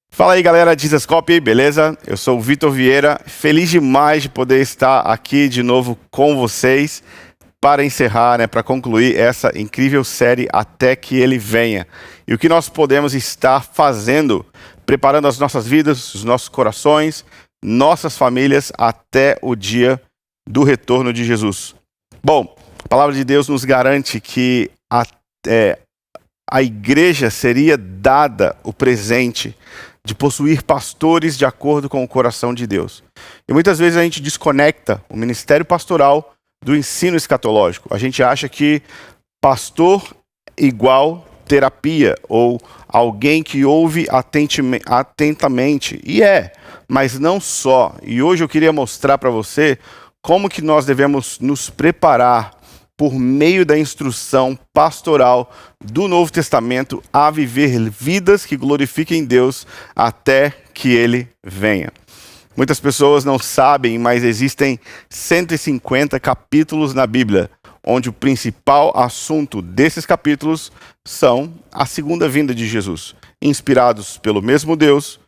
Fala aí, galera de Zescope, beleza? Eu sou o Vitor Vieira, feliz demais de poder estar aqui de novo com vocês para encerrar, para concluir essa incrível série Até que Ele Venha. E o que nós podemos estar fazendo, preparando as nossas vidas, os nossos corações, nossas famílias até o dia do retorno de Jesus. Bom, a palavra de Deus nos garante que a igreja seria dada o presente de possuir pastores de acordo com o coração de Deus. E muitas vezes a gente desconecta o ministério pastoral do ensino escatológico. A gente acha que pastor igual terapia ou alguém que ouve atentamente. E mas não só. E hoje eu queria mostrar para você como que nós devemos nos preparar por meio da instrução pastoral do Novo Testamento a viver vidas que glorifiquem Deus até que Ele venha. Muitas pessoas não sabem, mas existem 150 capítulos na Bíblia, onde o principal assunto desses capítulos são a segunda vinda de Jesus, inspirados pelo mesmo Deus,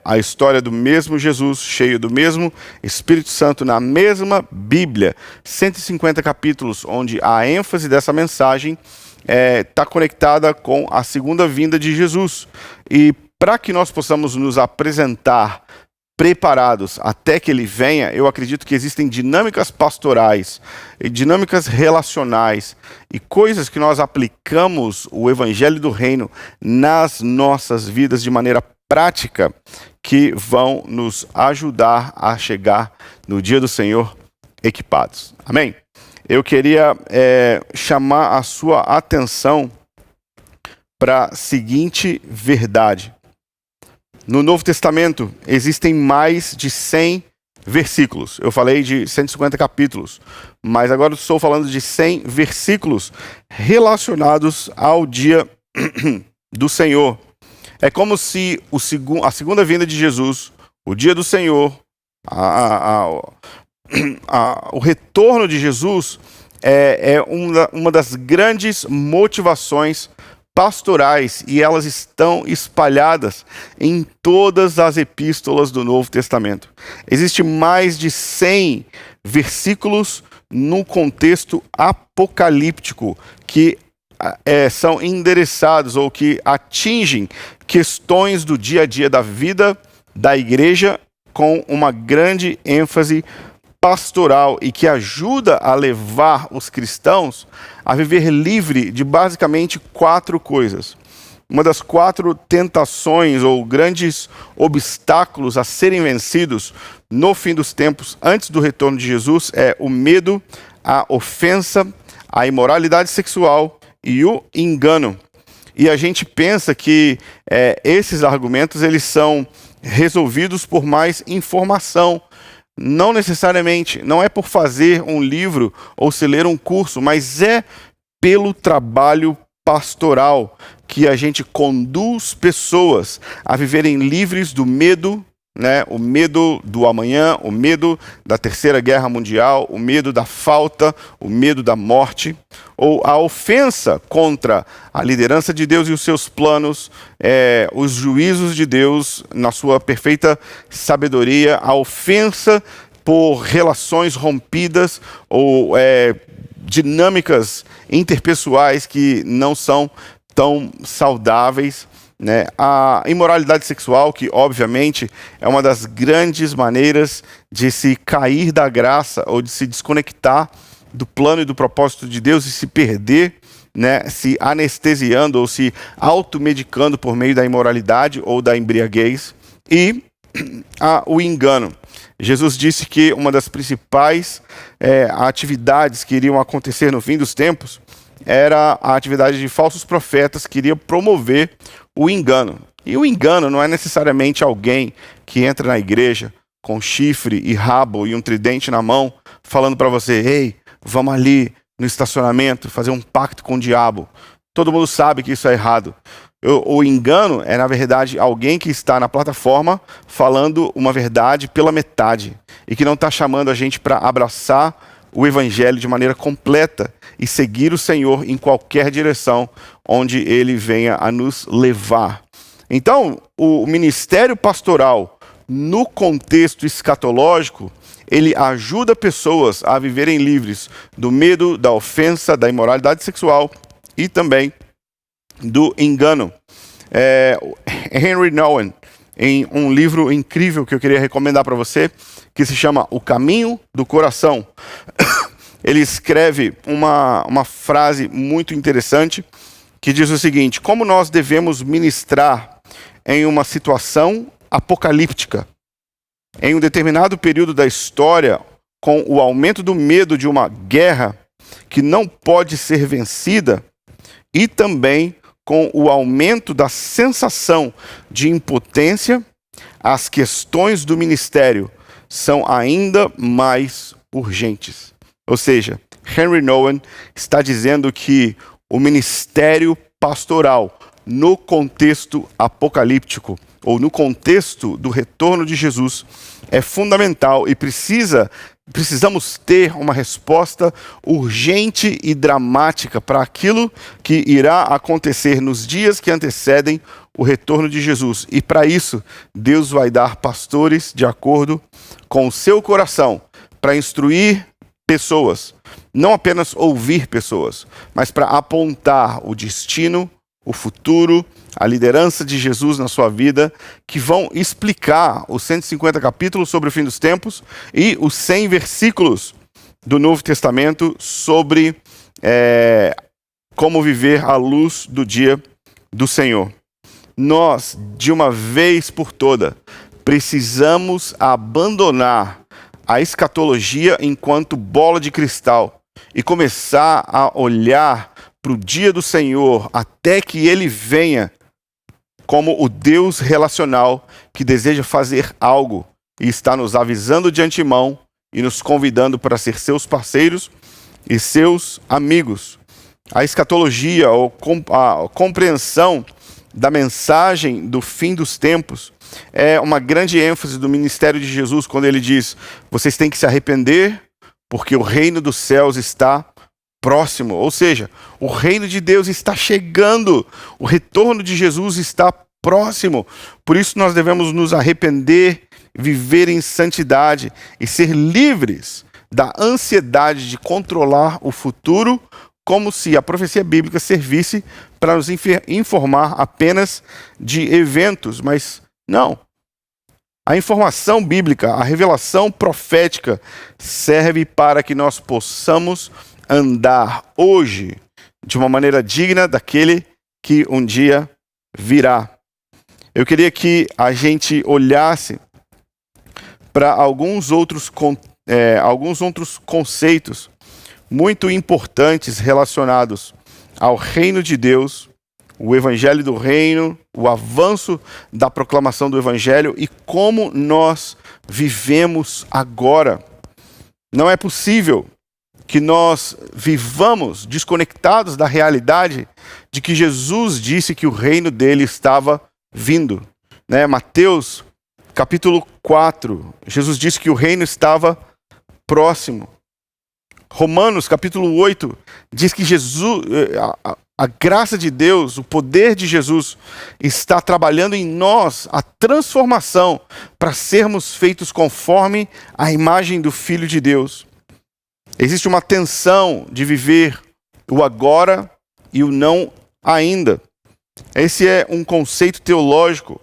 a história do mesmo Jesus, cheio do mesmo Espírito Santo, na mesma Bíblia. 150 capítulos, onde a ênfase dessa mensagem está conectada com a segunda vinda de Jesus. E para que nós possamos nos apresentar preparados até que Ele venha, eu acredito que existem dinâmicas pastorais e dinâmicas relacionais e coisas que nós aplicamos o Evangelho do Reino nas nossas vidas de maneira prática que vão nos ajudar a chegar no dia do Senhor equipados. Amém? Eu queria chamar a sua atenção para a seguinte verdade. No Novo Testamento existem mais de 100 versículos. Eu falei de 150 capítulos, mas agora estou falando de 100 versículos relacionados ao dia do Senhor. É como se a segunda vinda de Jesus, o dia do Senhor, o retorno de Jesus é uma das grandes motivações pastorais e elas estão espalhadas em todas as epístolas do Novo Testamento. Existe mais de 100 versículos no contexto apocalíptico que são endereçados ou que atingem questões do dia a dia da vida da igreja com uma grande ênfase pastoral e que ajuda a levar os cristãos a viver livre de basicamente 4 coisas. Uma das 4 tentações ou grandes obstáculos a serem vencidos no fim dos tempos, antes do retorno de Jesus, é o medo, a ofensa, a imoralidade sexual e o engano. E a gente pensa que esses argumentos eles são resolvidos por mais informação. Não necessariamente, não é por fazer um livro ou se ler um curso, mas é pelo trabalho pastoral que a gente conduz pessoas a viverem livres do medo, o medo do amanhã, o medo da Terceira Guerra Mundial, o medo da falta, o medo da morte, ou a ofensa contra a liderança de Deus e os seus planos, os juízos de Deus na sua perfeita sabedoria, a ofensa por relações rompidas ou dinâmicas interpessoais que não são tão saudáveis. A imoralidade sexual, que obviamente é uma das grandes maneiras de se cair da graça ou de se desconectar do plano e do propósito de Deus e se perder, se anestesiando ou se automedicando por meio da imoralidade ou da embriaguez. E o engano. Jesus disse que uma das principais atividades que iriam acontecer no fim dos tempos era a atividade de falsos profetas que iriam promover o engano. E o engano não é necessariamente alguém que entra na igreja com chifre e rabo e um tridente na mão, falando para você, ei, vamos ali no estacionamento fazer um pacto com o diabo. Todo mundo sabe que isso é errado. O engano é, na verdade, alguém que está na plataforma falando uma verdade pela metade e que não está chamando a gente para abraçar o Evangelho de maneira completa e seguir o Senhor em qualquer direção onde Ele venha a nos levar. Então, o ministério pastoral, no contexto escatológico, ele ajuda pessoas a viverem livres do medo, da ofensa, da imoralidade sexual e também do engano. Henry Nouwen, em um livro incrível que eu queria recomendar para você, que se chama O Caminho do Coração, ele escreve uma frase muito interessante que diz o seguinte: como nós devemos ministrar em uma situação apocalíptica, em um determinado período da história, com o aumento do medo de uma guerra que não pode ser vencida, e também com o aumento da sensação de impotência, as questões do ministério são ainda mais urgentes. Ou seja, Henry Nouwen está dizendo que o ministério pastoral, no contexto apocalíptico, ou no contexto do retorno de Jesus, é fundamental e precisamos ter uma resposta urgente e dramática para aquilo que irá acontecer nos dias que antecedem o retorno de Jesus. E para isso, Deus vai dar pastores de acordo com o seu coração, para instruir pessoas, não apenas ouvir pessoas, mas para apontar o destino, o futuro, a liderança de Jesus na sua vida, que vão explicar os 150 capítulos sobre o fim dos tempos e os 100 versículos do Novo Testamento sobre como viver à luz do dia do Senhor. Nós, de uma vez por toda, precisamos abandonar a escatologia enquanto bola de cristal e começar a olhar para o dia do Senhor até que Ele venha como o Deus relacional que deseja fazer algo e está nos avisando de antemão e nos convidando para ser seus parceiros e seus amigos. A escatologia, ou a compreensão da mensagem do fim dos tempos, é uma grande ênfase do ministério de Jesus quando ele diz: vocês têm que se arrepender porque o reino dos céus está próximo. Ou seja, o reino de Deus está chegando, o retorno de Jesus está próximo. Por isso nós devemos nos arrepender, viver em santidade e ser livres da ansiedade de controlar o futuro, como se a profecia bíblica servisse para nos informar apenas de eventos, mas não. A informação bíblica, a revelação profética serve para que nós possamos andar hoje de uma maneira digna daquele que um dia virá. Eu queria que a gente olhasse para alguns outros conceitos muito importantes relacionados ao reino de Deus, o evangelho do reino, o avanço da proclamação do evangelho e como nós vivemos agora. Não é possível que nós vivamos desconectados da realidade de que Jesus disse que o reino dele estava vindo. Mateus capítulo 4, Jesus disse que o reino estava próximo. Romanos capítulo 8 diz que Jesus, a graça de Deus, o poder de Jesus está trabalhando em nós a transformação para sermos feitos conforme a imagem do Filho de Deus. Existe uma tensão de viver o agora e o não ainda. Esse é um conceito teológico,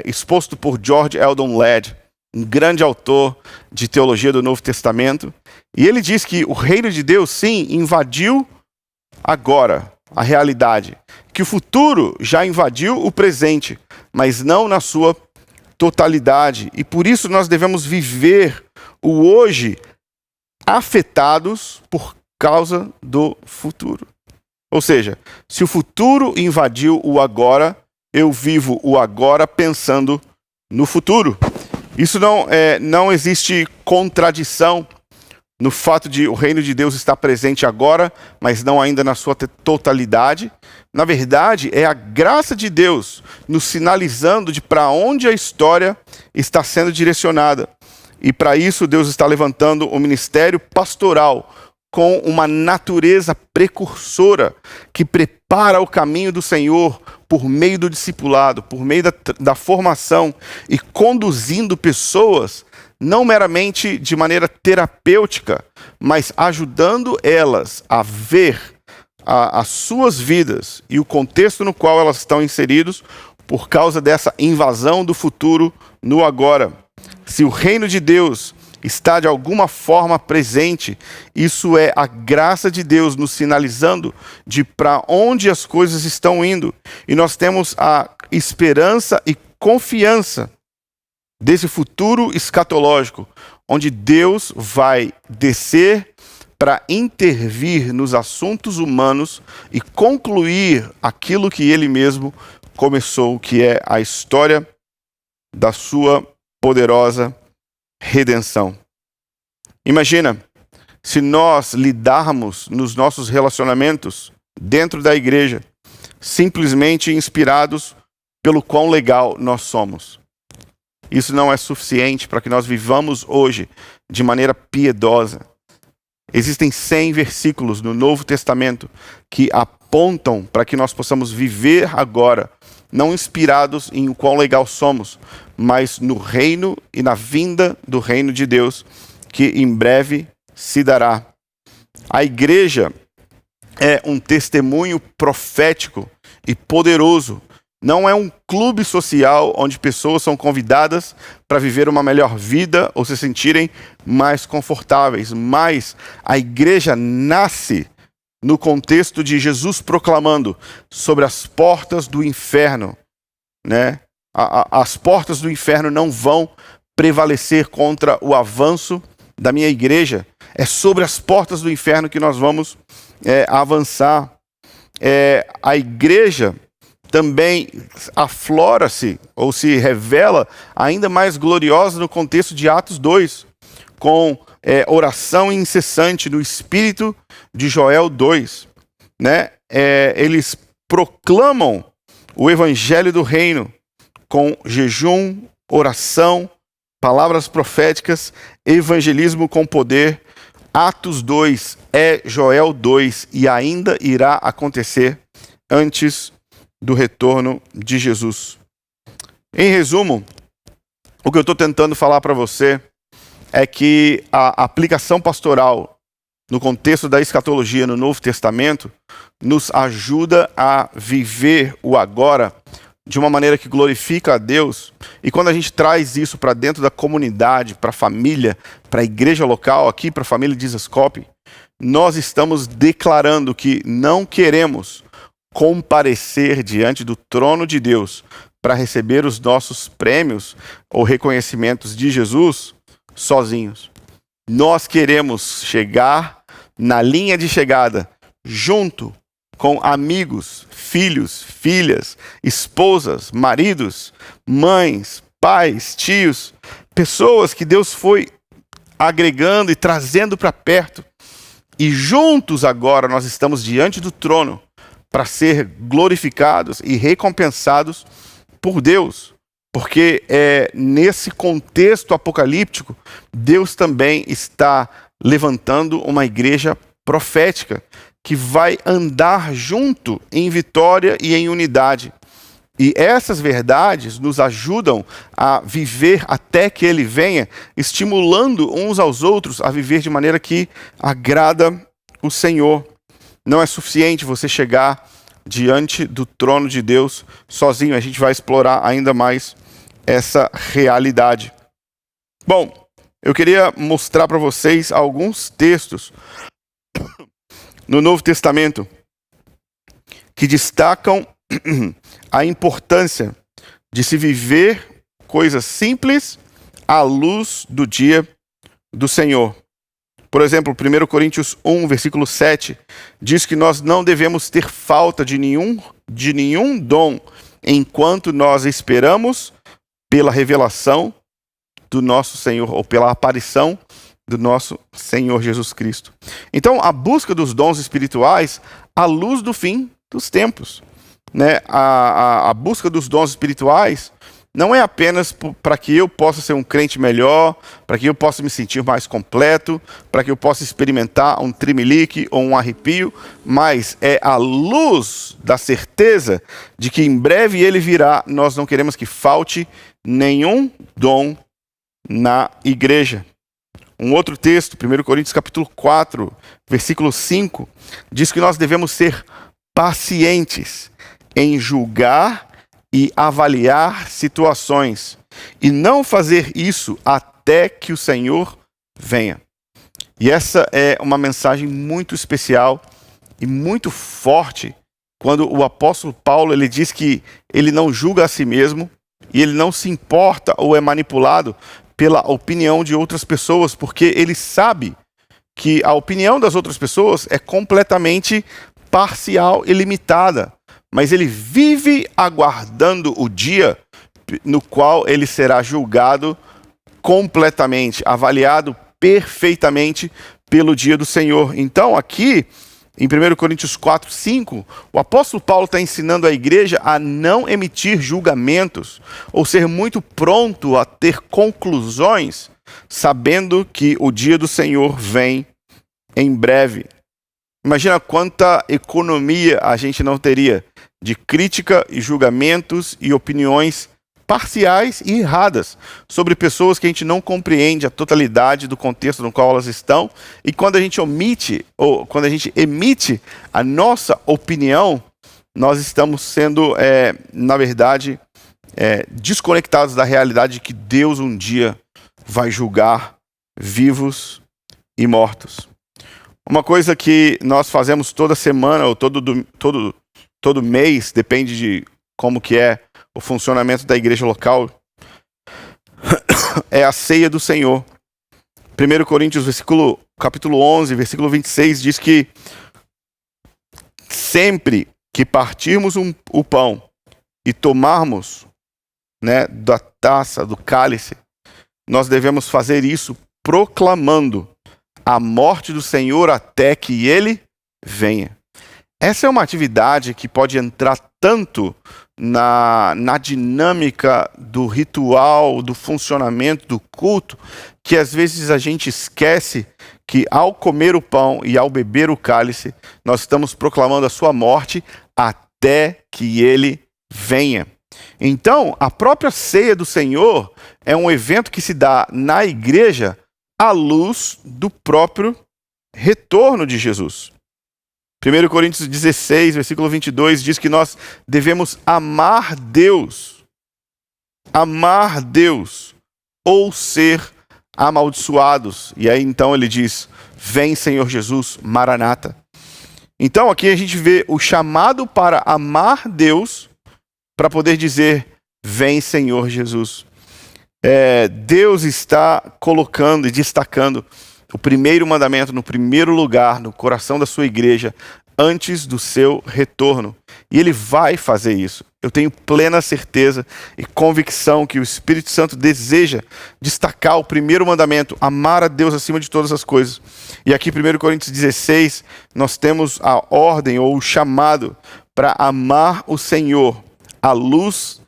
exposto por George Eldon Ladd, um grande autor de teologia do Novo Testamento. E ele diz que o reino de Deus, sim, invadiu agora a realidade. Que o futuro já invadiu o presente, mas não na sua totalidade. E por isso nós devemos viver o hoje afetados por causa do futuro. Ou seja, se o futuro invadiu o agora, eu vivo o agora pensando no futuro. Isso não existe contradição no fato de o reino de Deus estar presente agora, mas não ainda na sua totalidade. Na verdade, é a graça de Deus nos sinalizando de para onde a história está sendo direcionada. E para isso Deus está levantando o ministério pastoral com uma natureza precursora que prepara o caminho do Senhor por meio do discipulado, por meio da formação e conduzindo pessoas não meramente de maneira terapêutica, mas ajudando elas a ver as suas vidas e o contexto no qual elas estão inseridos por causa dessa invasão do futuro no agora. Se o reino de Deus está de alguma forma presente, isso é a graça de Deus nos sinalizando de para onde as coisas estão indo. E nós temos a esperança e confiança desse futuro escatológico, onde Deus vai descer para intervir nos assuntos humanos e concluir aquilo que Ele mesmo começou, que é a história da sua poderosa redenção. Imagina se nós lidarmos nos nossos relacionamentos dentro da igreja simplesmente inspirados pelo quão legal nós somos. Isso não é suficiente para que nós vivamos hoje de maneira piedosa. Existem 100 versículos no Novo Testamento que apontam para que nós possamos viver agora, não inspirados em o quão legal somos, mas no reino e na vinda do reino de Deus, que em breve se dará. A igreja é um testemunho profético e poderoso. Não é um clube social onde pessoas são convidadas para viver uma melhor vida ou se sentirem mais confortáveis, mas a igreja nasce no contexto de Jesus proclamando sobre as portas do inferno, né? As portas do inferno não vão prevalecer contra o avanço da minha igreja. É sobre as portas do inferno que nós vamos avançar. A igreja também aflora-se ou se revela ainda mais gloriosa no contexto de Atos 2, com oração incessante no espírito de Joel 2. Né? Eles proclamam o evangelho do reino com jejum, oração, palavras proféticas, evangelismo com poder. Atos 2 é Joel 2 e ainda irá acontecer antes do retorno de Jesus. Em resumo, o que eu estou tentando falar para você é que a aplicação pastoral no contexto da escatologia no Novo Testamento nos ajuda a viver o agora de uma maneira que glorifica a Deus. E quando a gente traz isso para dentro da comunidade, para a família, para a igreja local, aqui para a família de Isascope, nós estamos declarando que não queremos comparecer diante do trono de Deus para receber os nossos prêmios ou reconhecimentos de Jesus sozinhos. Nós queremos chegar na linha de chegada junto com amigos, filhos, filhas, esposas, maridos, mães, pais, tios, pessoas que Deus foi agregando e trazendo para perto. E juntos agora nós estamos diante do trono para ser glorificados e recompensados por Deus. Porque nesse contexto apocalíptico, Deus também está levantando uma igreja profética que vai andar junto em vitória e em unidade. E essas verdades nos ajudam a viver até que Ele venha, estimulando uns aos outros a viver de maneira que agrada o Senhor. Não é suficiente você chegar diante do trono de Deus sozinho. A gente vai explorar ainda mais essa realidade. Bom, eu queria mostrar para vocês alguns textos no Novo Testamento que destacam a importância de se viver coisas simples à luz do dia do Senhor. Por exemplo, 1 Coríntios 1, versículo 7, diz que nós não devemos ter falta de nenhum dom enquanto nós esperamos pela revelação do nosso Senhor, ou pela aparição do nosso Senhor Jesus Cristo. Então, a busca dos dons espirituais à luz do fim dos tempos. Né? A busca dos dons espirituais não é apenas para que eu possa ser um crente melhor, para que eu possa me sentir mais completo, para que eu possa experimentar um trimelique ou um arrepio, mas é à luz da certeza de que em breve ele virá. Nós não queremos que falte nenhum dom na igreja. Um outro texto, 1 Coríntios capítulo 4, versículo 5, diz que nós devemos ser pacientes em julgar e avaliar situações, e não fazer isso até que o Senhor venha. E essa é uma mensagem muito especial e muito forte, quando o apóstolo Paulo ele diz que ele não julga a si mesmo, e ele não se importa ou é manipulado pela opinião de outras pessoas, porque ele sabe que a opinião das outras pessoas é completamente parcial e limitada. Mas ele vive aguardando o dia no qual ele será julgado completamente, avaliado perfeitamente pelo dia do Senhor. Então, aqui, em 1 Coríntios 4, 5, o apóstolo Paulo está ensinando a igreja a não emitir julgamentos, ou ser muito pronto a ter conclusões, sabendo que o dia do Senhor vem em breve. Imagina quanta economia a gente não teria de crítica e julgamentos e opiniões parciais e erradas sobre pessoas que a gente não compreende a totalidade do contexto no qual elas estão. E quando a gente omite, ou quando a gente emite a nossa opinião, nós estamos sendo, na verdade, desconectados da realidade de que Deus um dia vai julgar vivos e mortos. Uma coisa que nós fazemos toda semana ou todo mês, depende de como que é o funcionamento da igreja local, é a ceia do Senhor. 1 Coríntios, capítulo 11, versículo 26, diz que sempre que partirmos o pão e tomarmos, da taça, do cálice, nós devemos fazer isso proclamando a morte do Senhor até que ele venha. Essa é uma atividade que pode entrar tanto na dinâmica do ritual, do funcionamento, do culto, que às vezes a gente esquece que ao comer o pão e ao beber o cálice, nós estamos proclamando a sua morte até que ele venha. Então, a própria ceia do Senhor é um evento que se dá na igreja à luz do próprio retorno de Jesus. 1 Coríntios 16, versículo 22, diz que nós devemos amar Deus, ou ser amaldiçoados. E aí então ele diz, vem Senhor Jesus, Maranata. Então aqui a gente vê o chamado para amar Deus, para poder dizer, vem Senhor Jesus. Deus está colocando e destacando o primeiro mandamento no primeiro lugar, no coração da sua igreja, antes do seu retorno. E ele vai fazer isso. Eu tenho plena certeza e convicção que o Espírito Santo deseja destacar o primeiro mandamento, amar a Deus acima de todas as coisas. E aqui, 1 Coríntios 16, nós temos a ordem ou o chamado para amar o Senhor à luz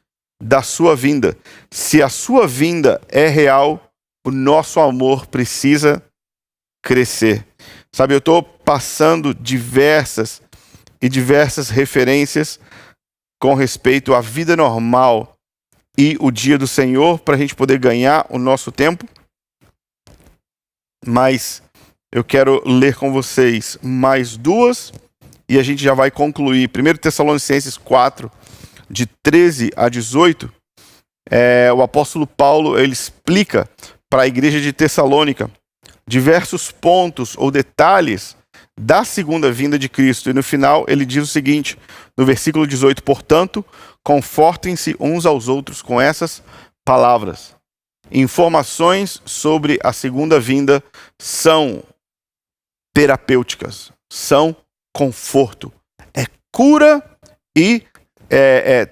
da sua vinda. Se a sua vinda é real, o nosso amor precisa crescer. Sabe, eu estou passando diversas referências com respeito à vida normal e o dia do Senhor para a gente poder ganhar o nosso tempo. Mas eu quero ler com vocês mais duas e a gente já vai concluir. 1 Tessalonicenses 4, de 13 a 18, o apóstolo Paulo ele explica para a igreja de Tessalônica diversos pontos ou detalhes da segunda vinda de Cristo. E no final ele diz o seguinte, no versículo 18, portanto, confortem-se uns aos outros com essas palavras. Informações sobre a segunda vinda são terapêuticas, são conforto, é cura e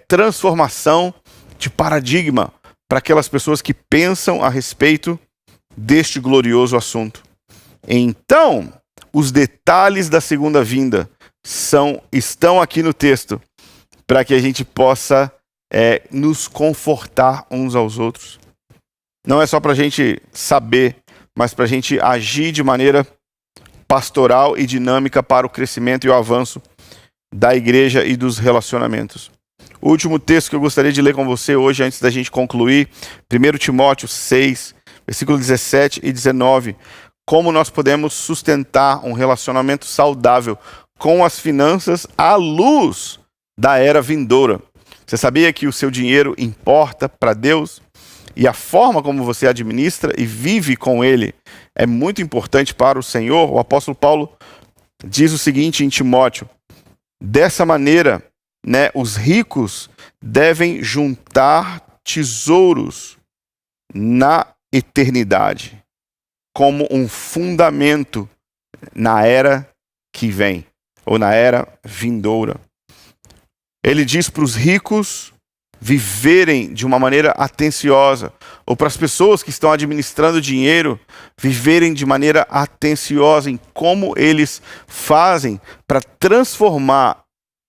transformação de paradigma para aquelas pessoas que pensam a respeito deste glorioso assunto. Então, os detalhes da segunda vinda estão aqui no texto para que a gente possa nos confortar uns aos outros. Não é só para a gente saber, mas para a gente agir de maneira pastoral e dinâmica para o crescimento e o avanço da igreja e dos relacionamentos. O último texto que eu gostaria de ler com você hoje, antes da gente concluir, 1 Timóteo 6, versículo 17 e 19. Como nós podemos sustentar um relacionamento saudável com as finanças à luz da era vindoura. Você sabia que o seu dinheiro importa para Deus? E a forma como você administra e vive com ele é muito importante para o Senhor. O apóstolo Paulo diz o seguinte em Timóteo: dessa maneira, os ricos devem juntar tesouros na eternidade, como um fundamento na era que vem, ou na era vindoura. Ele diz para os ricos viverem de uma maneira atenciosa, ou para as pessoas que estão administrando dinheiro, viverem de maneira atenciosa em como eles fazem para transformar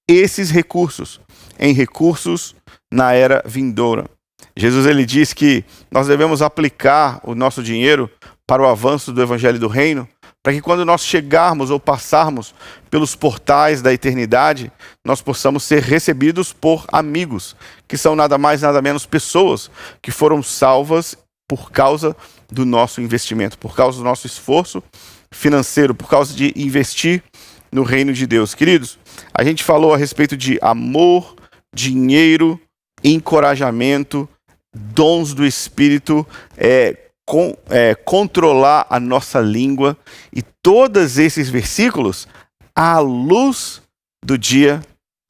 esses recursos em recursos na era vindoura. Jesus ele diz que nós devemos aplicar o nosso dinheiro para o avanço do evangelho do reino, para que quando nós chegarmos ou passarmos pelos portais da eternidade, nós possamos ser recebidos por amigos, que são nada mais, nada menos pessoas que foram salvas por causa do nosso investimento, por causa do nosso esforço financeiro, por causa de investir no reino de Deus. Queridos, a gente falou a respeito de amor, dinheiro, encorajamento, dons do Espírito, controlar a nossa língua, e todos esses versículos à luz do dia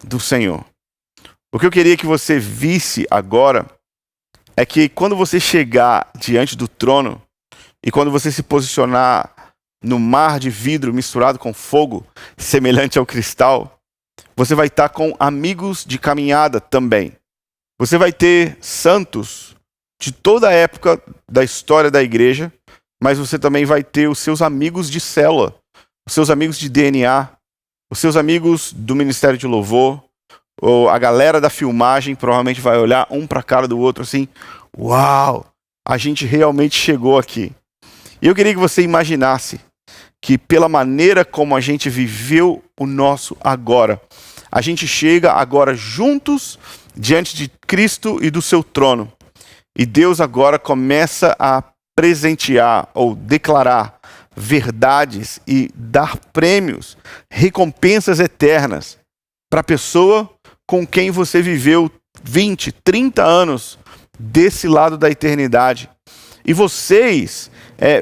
do Senhor. O que eu queria que você visse agora é que quando você chegar diante do trono e quando você se posicionar no mar de vidro misturado com fogo, semelhante ao cristal, você vai estar com amigos de caminhada também. Você vai ter santos de toda a época da história da igreja, mas você também vai ter os seus amigos de célula, os seus amigos de DNA, os seus amigos do Ministério de Louvor, ou a galera da filmagem provavelmente vai olhar um para a cara do outro assim: uau, a gente realmente chegou aqui. E eu queria que você imaginasse que pela maneira como a gente viveu o nosso agora, a gente chega agora juntos diante de Cristo e do seu trono. E Deus agora começa a presentear ou declarar verdades e dar prêmios, recompensas eternas para a pessoa com quem você viveu 20, 30 anos desse lado da eternidade. E vocês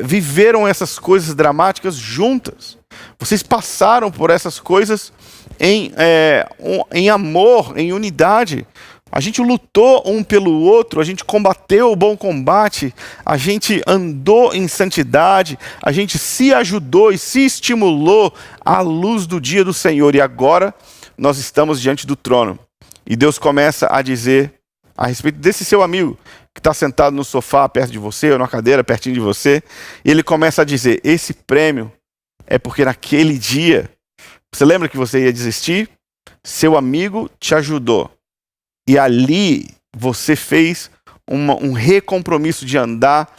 viveram essas coisas dramáticas juntas. Vocês passaram por essas coisas em amor, em unidade. A gente lutou um pelo outro, a gente combateu o bom combate, a gente andou em santidade, a gente se ajudou e se estimulou à luz do dia do Senhor. E agora nós estamos diante do trono. E Deus começa a dizer a respeito desse seu amigo que está sentado no sofá perto de você, ou na cadeira pertinho de você, e ele começa a dizer: esse prêmio é porque naquele dia, você lembra que você ia desistir? Seu amigo te ajudou. E ali você fez um recompromisso de andar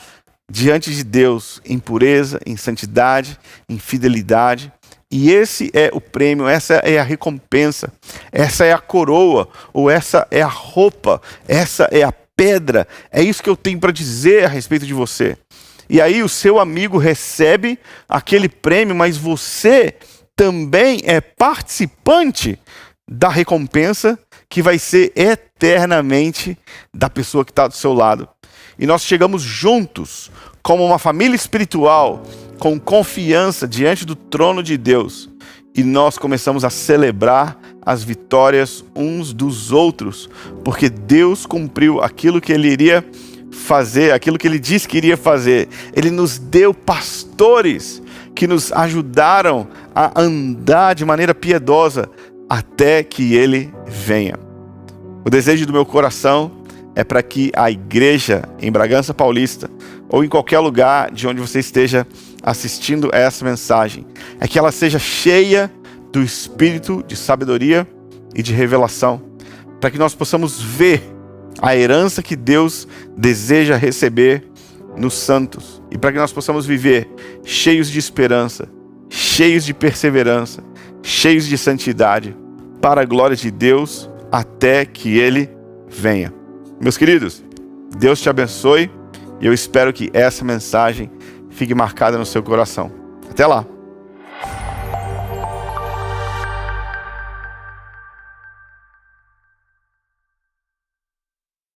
diante de Deus em pureza, em santidade, em fidelidade. E esse é o prêmio, essa é a recompensa, essa é a coroa, ou essa é a roupa, essa é a pedra. É isso que eu tenho para dizer a respeito de você. E aí o seu amigo recebe aquele prêmio, mas você também é participante da recompensa que vai ser eternamente da pessoa que está do seu lado. E nós chegamos juntos, como uma família espiritual, com confiança diante do trono de Deus. E nós começamos a celebrar as vitórias uns dos outros, porque Deus cumpriu aquilo que Ele iria fazer, aquilo que Ele disse que iria fazer. Ele nos deu pastores que nos ajudaram a andar de maneira piedosa até que Ele venha. O desejo do meu coração é para que a igreja em Bragança Paulista, ou em qualquer lugar de onde você esteja assistindo essa mensagem, é que ela seja cheia do espírito de sabedoria e de revelação, para que nós possamos ver a herança que Deus deseja receber nos santos, e para que nós possamos viver cheios de esperança, cheios de perseverança, cheios de santidade, para a glória de Deus, até que Ele venha. Meus queridos, Deus te abençoe, e eu espero que essa mensagem fique marcada no seu coração. Até lá!